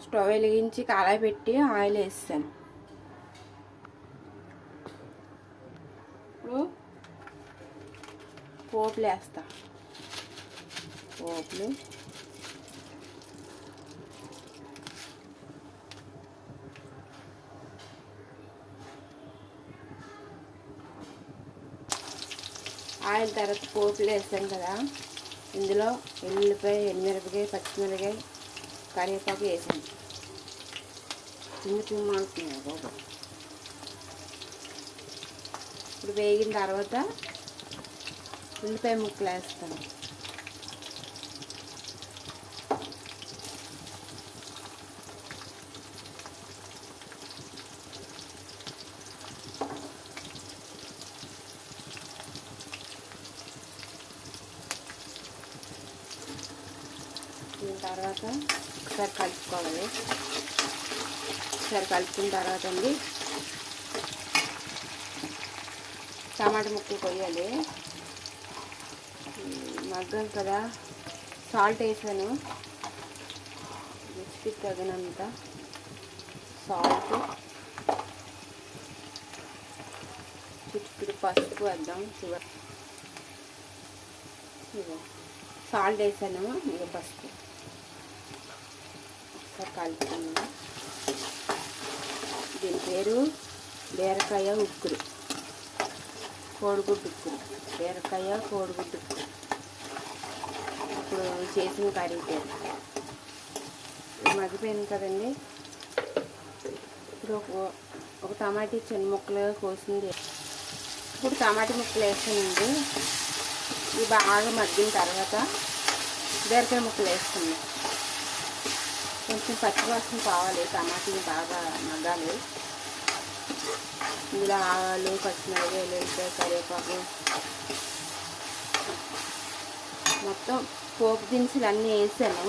Stove వెలిగించి కళాయి పెట్టి ఆయిల్ వేసాను. ఇప్పుడు పోపులు వేస్తా. పోపులు ఆయిల్ తర్వాత పోపులు వేసాను కదా, ఇందులో ఎల్లుల్లిపాయ, ఎండుమిరపకాయ, పచ్చిమిరపకాయ, కరివేపాకు వేసాను. చిన్న మాడుతున్నాయి బాబు. ఇప్పుడు వేగిన తర్వాత ఉల్లిపాయ ముక్కలు వేస్తాను. దీని తర్వాత ఒకసారి కలుపుకోవాలి. ఒకసారి కలుపుకున్న తర్వాత అండి టమాటా ముక్కలు కొయ్యాలి. మగ్గాలి కదా, సాల్ట్ వేసాను. రుచికి తగినంత సాల్ట్, చిటికెడు పసుపు వేద్దాం. సాల్ట్ వేసాను, ఇక పసుపు ఒకసారి కలుపుకున్నాను. దీని పేరు బీరకాయ ఉక్కురు, కోడిగుడ్డు ఉక్కురు. బీరకాయ కోడిగుడ్డు ఉక్కురు ఇప్పుడు చేసిన కర్రీ పేరు. మగ్గిపోయింది కదండి. ఇప్పుడు ఒక టమాటీ చిన్న ముక్కలు కోసింది. ఇప్పుడు టమాటీ ముక్కలు వేస్తానండి. ఇవి బాగా మగ్గిన తర్వాత బీరకాయ ముక్కలు వేస్తున్నాం. కొంచెం పచ్చివాసన కావాలి, టమాటీని బాగా మగ్గాలి. ఇందులో ఆవాలు, పచ్చిమిరపకాయలు, వెల్లుల్లిపాయ, కరివేపాకు, మొత్తం పోపు దినుసులు అన్నీ వేసాను.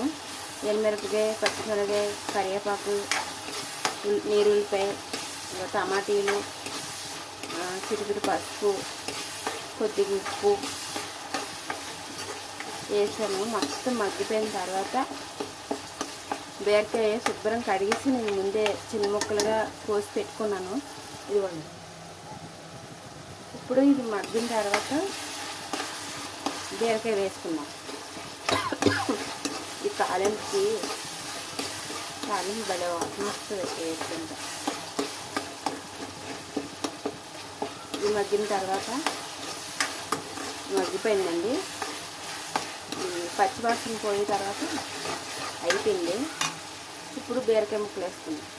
ఎండుమిరపకాయ, పచ్చిమిరపకాయ, కరివేపాకు, నీరుల్లిపాయ, టమాటీలు, చిటికెడు పసుపు, కొద్దిగా ఉప్పు వేసాను. మొత్తం మగ్గిపోయిన తర్వాత బీరకాయ శుభ్రం కడిగేసి నేను ముందే చిన్న ముక్కలుగా కోసి పెట్టుకున్నాను. ఇదిగోండి. ఇప్పుడు ఇది మగ్గిన తర్వాత బీరకాయ వేసుకున్నాం. ఈ తాలింపుకి భలే వాసన వస్తుంది వేసుకుంటా. ఇది మగ్గిన తర్వాత మగ్గిపోయిందండి. పచ్చివాసన పోయిన తర్వాత అయిపోయింది. ఇప్పుడు బీరకాయ ముక్కలు వేసుకుందాం.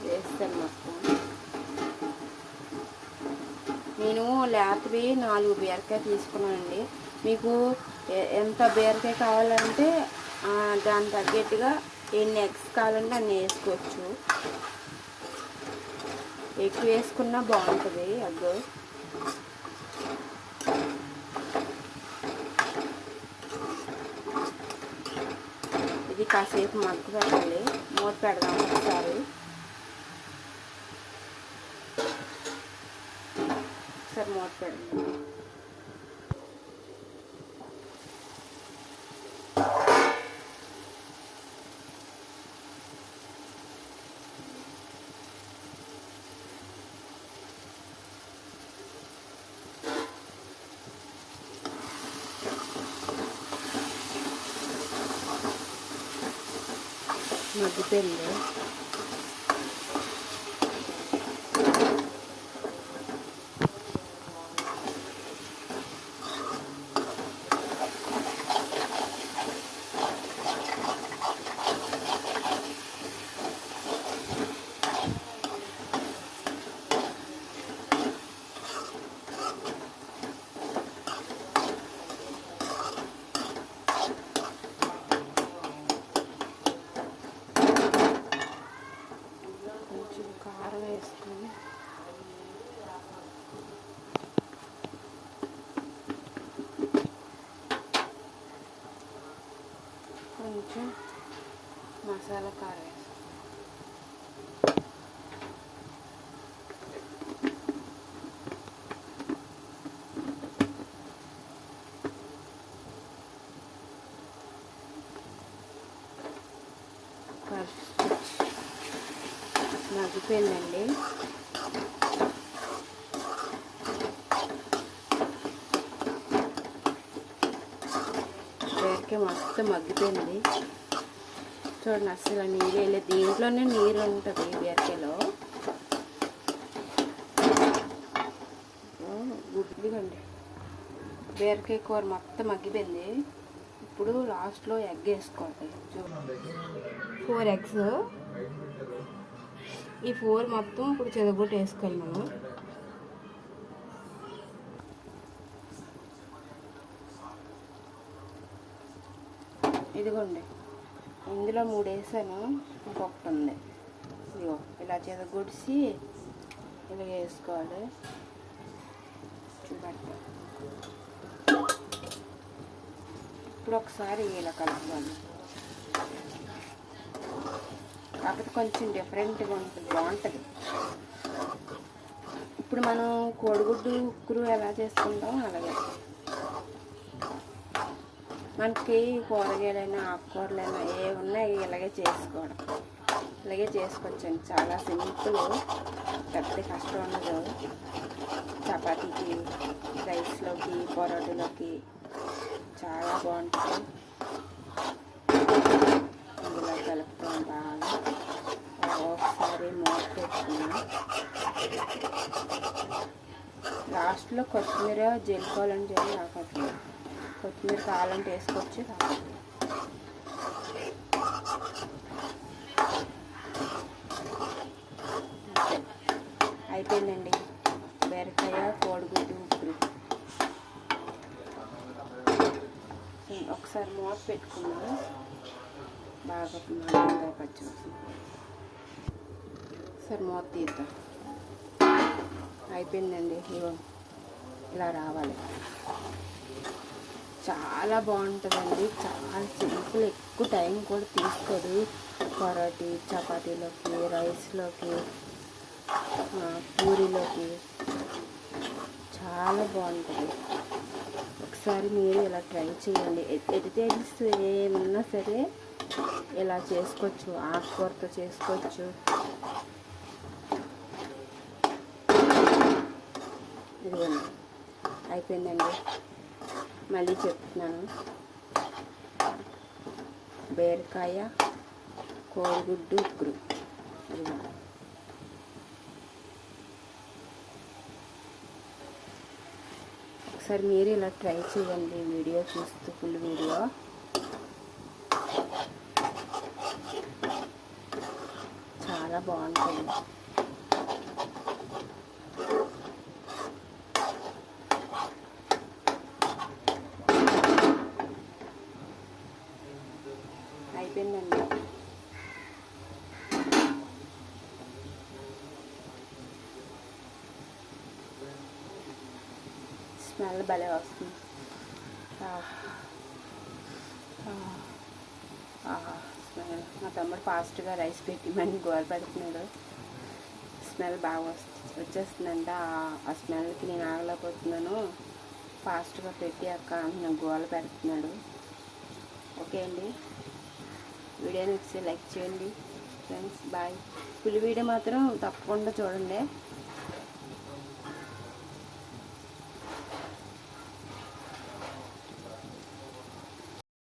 వేస్తాను మొత్తం. నేను లేతవి 4 బీరకాయ తీసుకున్నానండి. మీకు ఎంత బీరకాయ కావాలంటే దాని తగ్గట్టుగా ఎన్ని ఎగ్స్ కావాలంటే అన్ని వేసుకోవచ్చు. ఎక్కువ వేసుకున్నా బాగుంటుంది ఎగ్. ఇది కాసేపు మగ్గు పెట్టాలి. మూత పెడదాం ఒకసారి. మూత పెడదాం. మగ్గిపోయింది. మగ్గిపోయిందండి. బీరకాయ మొత్తం మగ్గిపోయింది. చూడండి, అసలు నీరు వెళ్ళేది, దీంట్లోనే నీరు ఉంటుంది బీరకాయలో. గుడ్డిగండి, బీరకాయ కూర మొత్తం మగ్గిపోయింది. ఇప్పుడు లాస్ట్లో ఎగ్ వేసుకోవాలి. 4 ఎగ్స్, ఈ 4 మొత్తం ఇప్పుడు చెదగొట్టి వేసుకోవాలి మనం. ఇదిగోండి, ఇందులో 3 వేసాను, ఇంకొకటి ఉంది. ఇదిగో ఇలా చెదగొడిసి ఇలా వేసుకోవాలి. ఇప్పుడు ఒకసారి ఇలా కలుపుకోవాలి. కాకపోతే కొంచెం డిఫరెంట్గా ఉంటుంది, బాగుంటుంది. ఇప్పుడు మనం కోడిగుడ్డు ఉక్కురు ఎలా చేసుకుంటాం అలాగే మనకి కూరగాయలైనా ఆకుకూరలైనా ఏ ఉన్నాయి ఇలాగే చేసుకోవడం. ఇలాగే చేసుకోవచ్చండి, చాలా సింపుల్, పెద్ద కష్టం ఉండదు. చపాతీకి, రైస్లోకి, పొరాటాలోకి చాలా బాగుంటుంది. ఇలా కలుపుతాం బాగా. ఒకసారి మూత పెట్టుకున్నాం. లాస్ట్లో కొత్తిమీర జల్లుకోవాలని చెప్పి రాకపోతుంది. కొత్తిమీర కావాలంటే వేసుకొచ్చి రాకపోతుంది. అయిపోయిందండి బీరకాయ కోడిగుడ్డు ఉక్కురు. ఒకసారి మూత పెట్టుకున్నాను, బాగా పచ్చిమిర్చి. ఒకసారి మూత తీద్దాం. అయిపోయిందండి, ఇగో ఇలా రావాలి. చాలా బాగుంటుందండి, చాలా సింపుల్, ఎక్కువ టైం కూడా తీసుకోదు. పొరాటీ, చపాతీలోకి, రైస్లోకి, పూరీలోకి చాలా బాగుంటుంది. ఒకసారి మీరు ఇలా ట్రై చేయండి. వెజిటేబుల్స్ ఏమన్నా సరే ఇలా చేసుకోవచ్చు, ఆకుకూరతో చేసుకోవచ్చు. ఇదిగోండి, అయిపోయిందండి. మళ్ళీ చెప్తున్నాను, బీరకాయ కోడిగుడ్డు ఉక్కురు. ఇదిగోండి, ఒకసారి మీరు ఇలా ట్రై చేయండి, వీడియో చూస్తూ, ఫుల్ వీడియో. చాలా బాగుంటుంది. అయిపోయిందండి. స్మెల్ భలే వస్తుంది. స్మెల్, మా తమ్ముడు ఫాస్ట్గా రైస్ పెట్టి మళ్ళీ గోల పెడుతున్నాడు. స్మెల్ బాగా వచ్చేస్తుందంట. ఆ స్మెల్కి నేను ఆగలేకపోతున్నాను. ఫాస్ట్గా పెట్టి అక్క నాకు గోల పెడుతున్నాడు. ఓకే అండి, వీడియో నచ్చితే లైక్ చేయండి ఫ్రెండ్స్. బాయ్. ఫుల్ వీడియో మాత్రం తప్పకుండా చూడండి.